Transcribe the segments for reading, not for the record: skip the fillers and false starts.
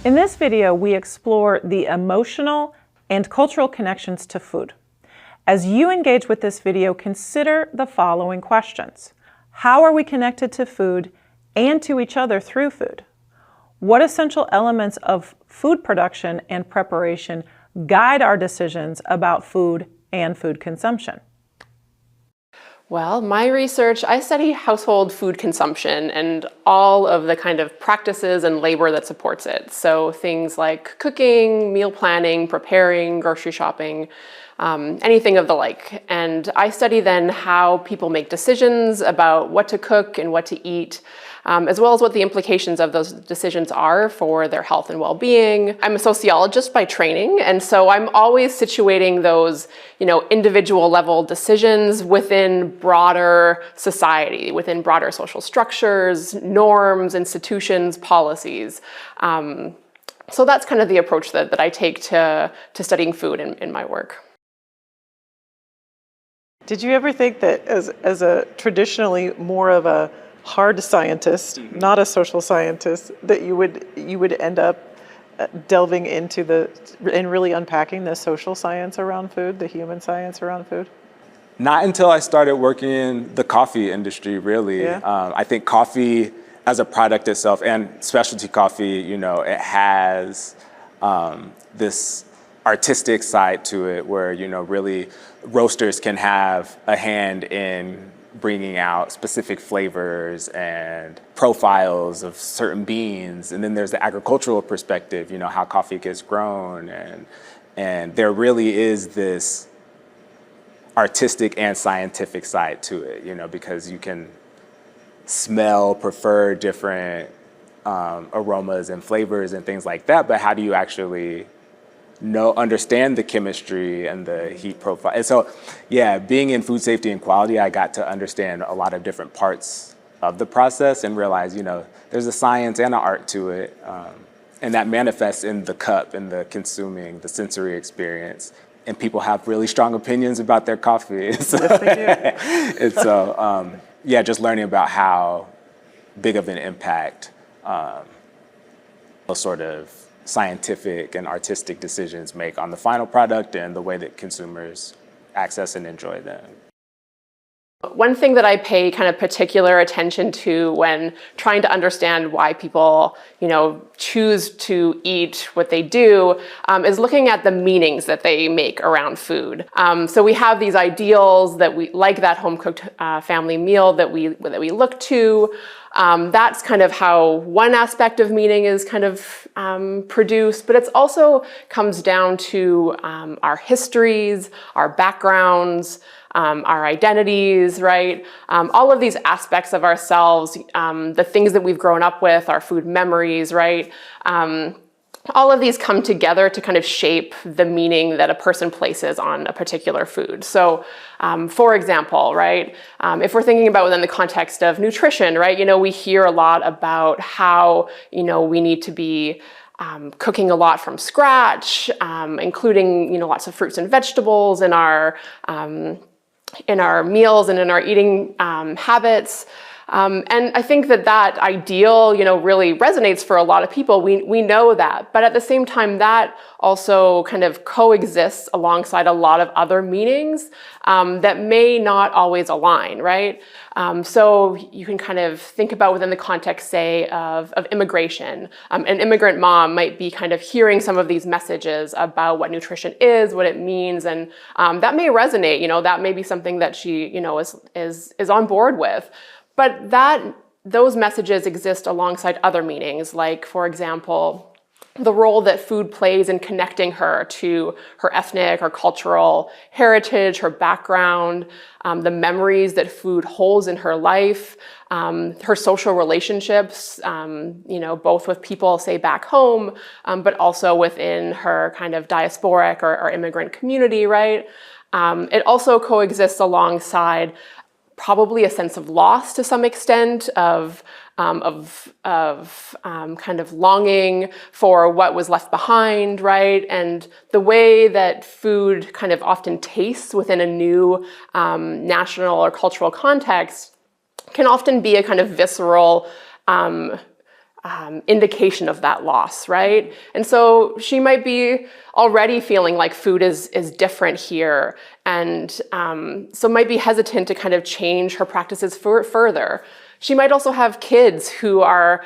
In this video, we explore the emotional and cultural connections to food. As you engage with this video, consider the following questions. How are we connected to food and to each other through food? What essential elements of food production and preparation guide our decisions about food and food consumption? Well, my research, I study household food consumption and all of the kind of practices and labor that supports it. So things like cooking, meal planning, preparing, grocery shopping, anything of the like. And I study then how people make decisions about what to cook and what to eat, as well as what the implications of those decisions are for their health and well-being. I'm a sociologist by training, and so I'm always situating those, individual level decisions within broader society, within broader social structures, norms, institutions, policies. So that's kind of the approach that I take to studying food in my work. Did you ever think that as a traditionally more of a hard scientist, not a social scientist, that you would end up delving into and really unpacking the social science around food, the human science around food? Not until I started working in the coffee industry, really. Yeah. I think coffee as a product itself, and specialty coffee, it has this artistic side to it where, really roasters can have a hand in bringing out specific flavors and profiles of certain beans. And then there's the agricultural perspective, how coffee gets grown. And there really is this artistic and scientific side to it, because you can prefer different aromas and flavors and things like that. But how do you actually understand the chemistry and the heat profile? And so, being in food safety and quality, I got to understand a lot of different parts of the process and realize, there's a science and an art to it. And that manifests in the cup and the consuming, the sensory experience. And people have really strong opinions about their coffee. So, yes, they do. And so, just learning about how big of an impact sort of scientific and artistic decisions make on the final product and the way that consumers access and enjoy them. One thing that I pay kind of particular attention to when trying to understand why people, choose to eat what they do is looking at the meanings that they make around food. So we have these ideals that we like, that home-cooked family meal that we look to. That's kind of how one aspect of meaning is kind of produced, but it also comes down to our histories, our backgrounds, our identities, right? All of these aspects of ourselves, the things that we've grown up with, our food memories, right? All of these come together to kind of shape the meaning that a person places on a particular food. So, for example, right, if we're thinking about within the context of nutrition, right, we hear a lot about how, we need to be cooking a lot from scratch, including, lots of fruits and vegetables in our meals and in our eating habits. And I think that ideal, really resonates for a lot of people. We know that, but at the same time, that also kind of coexists alongside a lot of other meanings that may not always align, right? So you can kind of think about within the context, say, of immigration. An immigrant mom might be kind of hearing some of these messages about what nutrition is, what it means, and that may resonate. That may be something that she, is on board with. But those messages exist alongside other meanings, like, for example, the role that food plays in connecting her to her ethnic or cultural heritage, her background, the memories that food holds in her life, her social relationships, both with people, say, back home, but also within her kind of diasporic or immigrant community, right? It also coexists alongside probably a sense of loss to some extent, of kind of longing for what was left behind, right? And the way that food kind of often tastes within a new national or cultural context can often be a kind of visceral indication of that loss, right? And so she might be already feeling like food is different here, and so might be hesitant to kind of change her practices further. She might also have kids who are,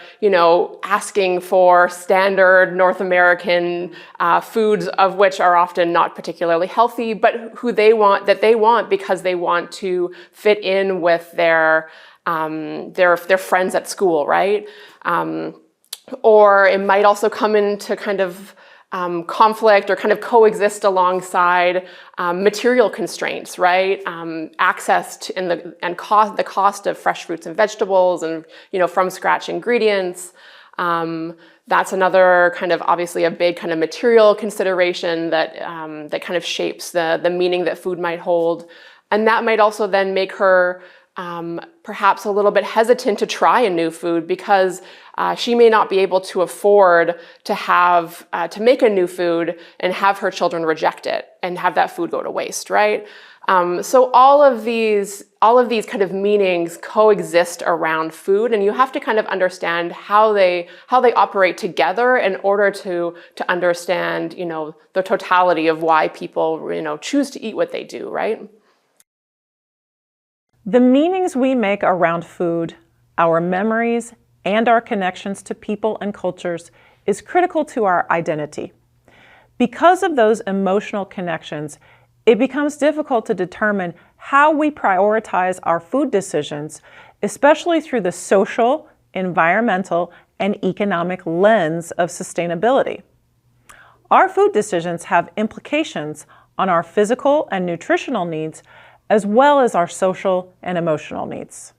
asking for standard North American foods, of which are often not particularly healthy, but who they want because they want to fit in with their friends at school, right? Or it might also come into kind of conflict or kind of coexist alongside material constraints, right? Access to the cost of fresh fruits and vegetables and from scratch ingredients. That's another kind of obviously a big kind of material consideration that that kind of shapes the meaning that food might hold, and that might also then make her perhaps a little bit hesitant to try a new food because she may not be able to afford to make a new food and have her children reject it and have that food go to waste, right? So all of these kind of meanings coexist around food, and you have to kind of understand how they operate together in order to understand, the totality of why people, choose to eat what they do, right? The meanings we make around food, our memories, and our connections to people and cultures is critical to our identity. Because of those emotional connections, it becomes difficult to determine how we prioritize our food decisions, especially through the social, environmental, and economic lens of sustainability. Our food decisions have implications on our physical and nutritional needs, as well as our social and emotional needs.